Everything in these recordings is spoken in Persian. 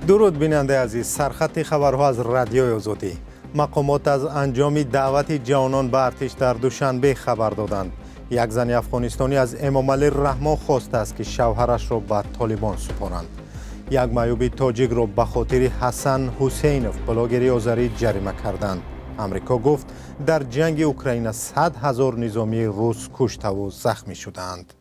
درود بیننده عزیز، سرخط خبرها از رادیوی آزادی. مقامات از انجام دعوت جوانان به ارتش در دوشنبه خبر دادند. یک زن افغانستانی از امامعلی رحمان خواسته است که شوهرش را به طالبان سپارند. یک معیوب تاجیک را به خاطر حسن حسینوف بلاگر آذری جریمه کردند. امریکا گفت در جنگ اوکراین 100,000 نظامی روس کشته و زخمی شدند.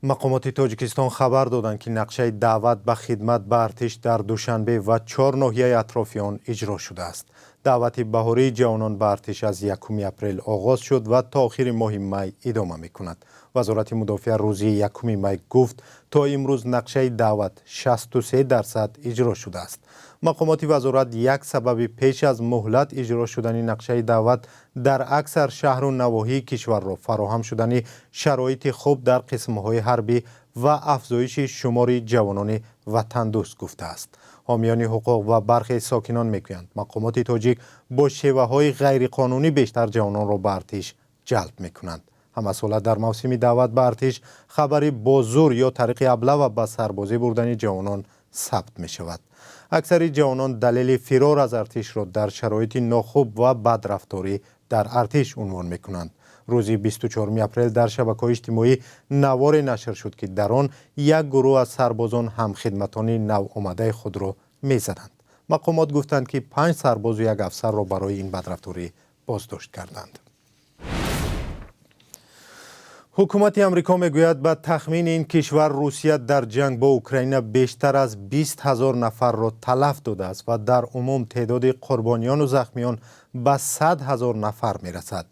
مقامات تاجیکستان خبر دادند که نقشه دعوت به خدمت به ارتش در دوشنبه و 4 ناحیه اطراف آن اجرا شده است. دعوت بهاری جوانان به ارتش از 1 اپریل آغاز شد و تا آخر ماه می ادامه می‌کند. وزارت مدافع روز 1 می گفت تا امروز نقشه دعوت 63% اجرا شده است. مقامات وزارت یک سبب پیش از مهلت اجرا شدن نقشه دعوت در اکثر شهر و نواحی کشور را فراهم شدن شرایط خوب در قسم‌های حربی و افزایش شمار جوانان وطن دوست گفته است. حامیان حقوق و برخی ساکنان میگویند مقامات تاجیک با شیوه‌های غیرقانونی بیشتر جوانان را به ارتش جلب میکنند. همساله در موسم دعوت به ارتش خبری با زور یا طریق ابله و به سربازی بردن جوانان ثبت می شود. اکثر جوانان دلیل فرار از ارتش را در شرایط ناخوب و بدرفتاری در ارتش عنوان می کنند. روز 24 اپریل در شبکه‌های اجتماعی نوار نشر شد که در آن یک گروه از سربازان همخدمتان نو آمده خود را می زدند. مقامات گفتند که 5 سرباز و 1 افسر را برای این بدرفتاری بازداشت کردند. حکومت امریکا میگوید به تخمین این کشور روسیه در جنگ با اوکراین بیشتر از 20,000 نفر را تلف داده است و در عموم تعداد قربانیان و زخمیان به 100,000 نفر میرسد.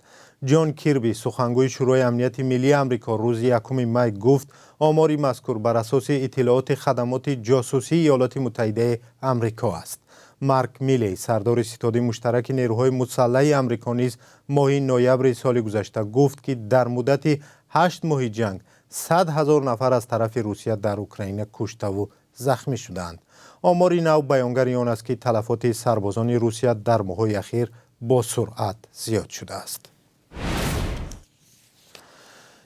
جان کیربی سخنگوی شورای امنیت ملی امریکا روز 1 می گفت آماری مذکور بر اساس اطلاعات خدمات جاسوسی ایالات متحده امریکا است. مارک میلی سردار ستاد مشترک نیروهای مسلح امریکا نیز ماه نوامبر سال گذشته گفت که در مدت 8 ماه جنگ 100,000 نفر از طرف روسیه در اوکراین کشته و زخمی شدند. آمار نو بیانگر آن است که تلفات سربازان روسیه در ماه‌های اخیر با سرعت زیاد شده است.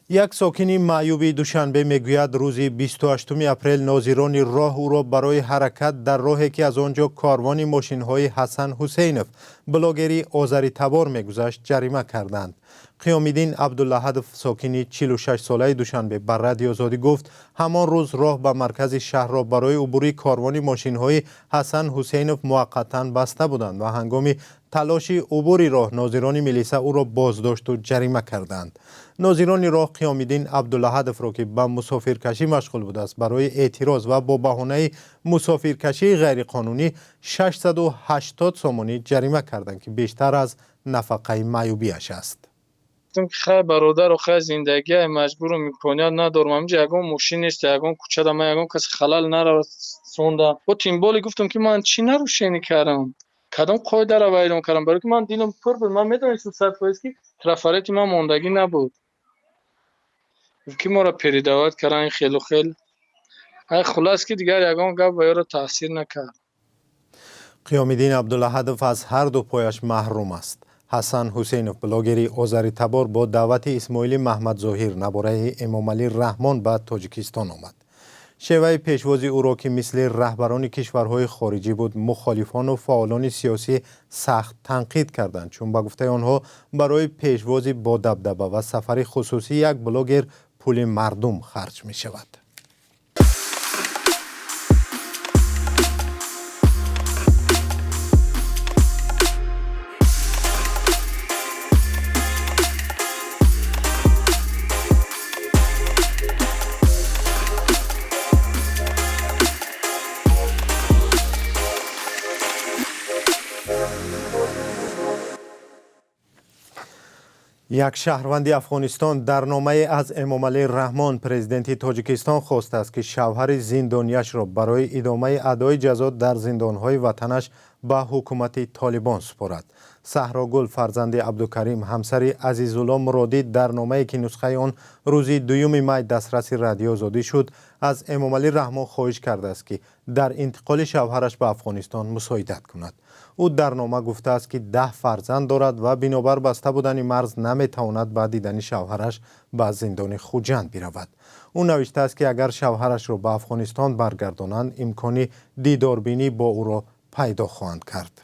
یک ساکن معیوب دوشنبه میگوید روز 28 اپریل ناظران راه او را برای حرکت در راهی که از آنجا کاروان ماشین‌های حسن حسینوف بلاگری آذری تبار میگذشت جریمه کردند. قیام‌الدین عبدالله ساکن 46 ساله دوشنبه بر رادیو آزادی گفت همان روز راه به مرکز شهر را برای عبور کاروان ماشین‌های حسن حسینوف موقتاً بسته بودند و هنگام تلاش عبور راه ناظران ملیسا او را بازداشت و جریمه کردند. ناظران راه قیام‌الدین عبدالله را که به مسافرکشی مشغول بوده است برای اعتراض و با بهانه مسافرکشی غیرقانونی 680 سومانی جریمه کردند که بیشتر از نفقه معیوبیش است. خیلی برادر و خیلی زندگی مجبور میکنه ندارم همینجا یگان ماشین نیست یگان کوچه دم یگان کسی خلال نرسونده با تیمبالی گفتم که من چی نروشنی کردم کدام قاعده رو ویران کردم برای که من دیلم پر بود من میدونستم 100% که ترافریک من موندگی نبود که ما را پریداوت کردن خیلی خلاص که دیگر یگان گپ و یارو تاثیر نکرد. قیام‌الدین عبدالله از هر دو پایش محروم است. حسن حسینوف بلاگری آذری تبار با دعوت اسماعیل محمد ظاهر نبره امامعلی رحمان به تاجیکستان آمد. شیوه پیشوازی او را که مثل رهبران کشورهای خارجی بود مخالفان و فعالان سیاسی سخت تنقید کردند چون به گفته آنها برای پیشوازی با دبدبه و سفر خصوصی یک بلاگر پول مردم خرج می شود. یک شهروند افغانستان در نامه از امامعلی رحمان پرزیدنت تاجیکستان خواسته است که شوهر زندانیش را برای ادامه ادای جزا در زندانهای وطنش به حکومت طالبان سپارد. صحراگل فرزند عبدالکریم همسر عزیزالله مرادی در نامه‌ای که نسخه آن روز 2 می دسترس رادیو آزادی شد از امامعلی رحمان خواهش کرده است که در انتقال شوهرش به افغانستان مساعدت کند. او در نامه گفته است که 10 فرزند دارد و بنابر بسته بودن مرز نمیتواند با دیدن شوهرش به زندان خوجند برود. او نوشته است که اگر شوهرش را به افغانستان برگردانند امکان دیداربینی با او را پیدا خواهند کرد.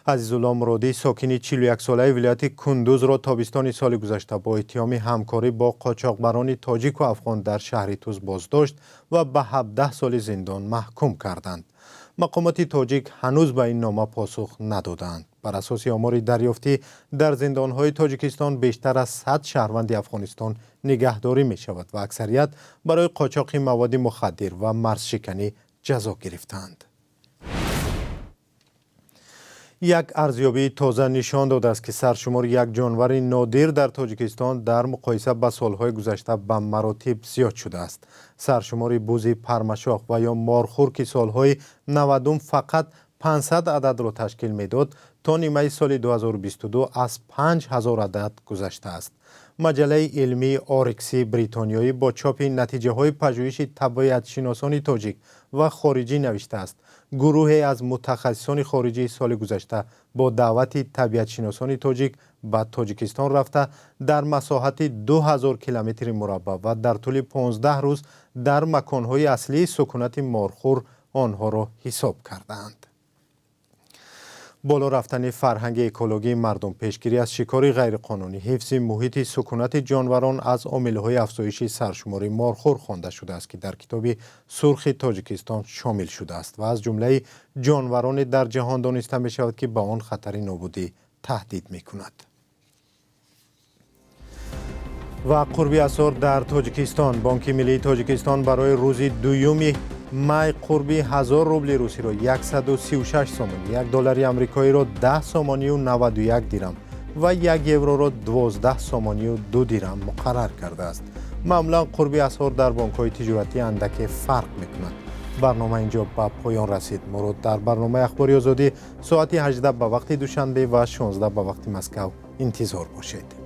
عزیزالله مرادی ساکن 41 ساله ولایت کندوز را تابستان سال گذشته با اتهام همکاری با قاچاقبران تاجیک و افغان در شهر توز بازداشت و به 17 سال زندان محکوم کردند. مقامات تاجیک هنوز به این نامه پاسخ ندادند. بر اساس آمار دریافتی در زندان‌های تاجیکستان بیشتر از 100 شهروند افغانستان نگهداری می شود و اکثریت برای قاچاق مواد مخدر و مرزشکنی جزا گرفتند. یک ارزیابی تازه نشان داده است که سرشمار یک جانور نادر در تاجیکستان در مقایسه با سالهای گذشته به مراتب زیاد شده است. سرشمار بوز پرمشاخ و یا مارخور که سالهای 90 فقط 500 عدد را تشکیل میداد تا نیمه سال 2022 از 5000 عدد گذشته است. مجله علمی آرکسی بریتانیایی با چاپ نتیجه های پژوهش طبیعت شناسان تاجیک و خارجی نوشته است گروهی از متخصصان خارجی سال گذشته با دعوت طبیعت شناسان تاجیک به تاجیکستان رفته در مساحت 2000 کیلومتر مربع و در طول 15 روز در مکانهای اصلی سکونت مارخور آنها را حساب کردند. بالا رفتن فرهنگ اکولوژی مردم، پیشگیری از شکار غیرقانونی، حفظ محیط سکونت جانوران از عامل‌های افزایش سرشمار مارخور خوانده شده است که در کتاب سرخ تاجیکستان شامل شده است و از جمله جانوران در جهان دانسته می شود که به آن خطر نابودی تهدید می کند. و قربی اسعار در تاجیکستان، بانک ملی تاجیکستان برای روز دوم می قربی 1000 روبل روسی را 136 سومانی، $1 امریکایی را 10 سومانی و 91 دیرم و 1 یورو را 12 سومانی و 2 دیرم مقرر کرده است. معمولا قربی اسعار در بانک‌های تجارتی اندک فرق می‌کند. برنامه اینجا به پایان رسید. مراد در برنامه اخباری آزادی ساعت 18 به وقت دوشنبه و 16 به وقت مسکو انتظار باشید.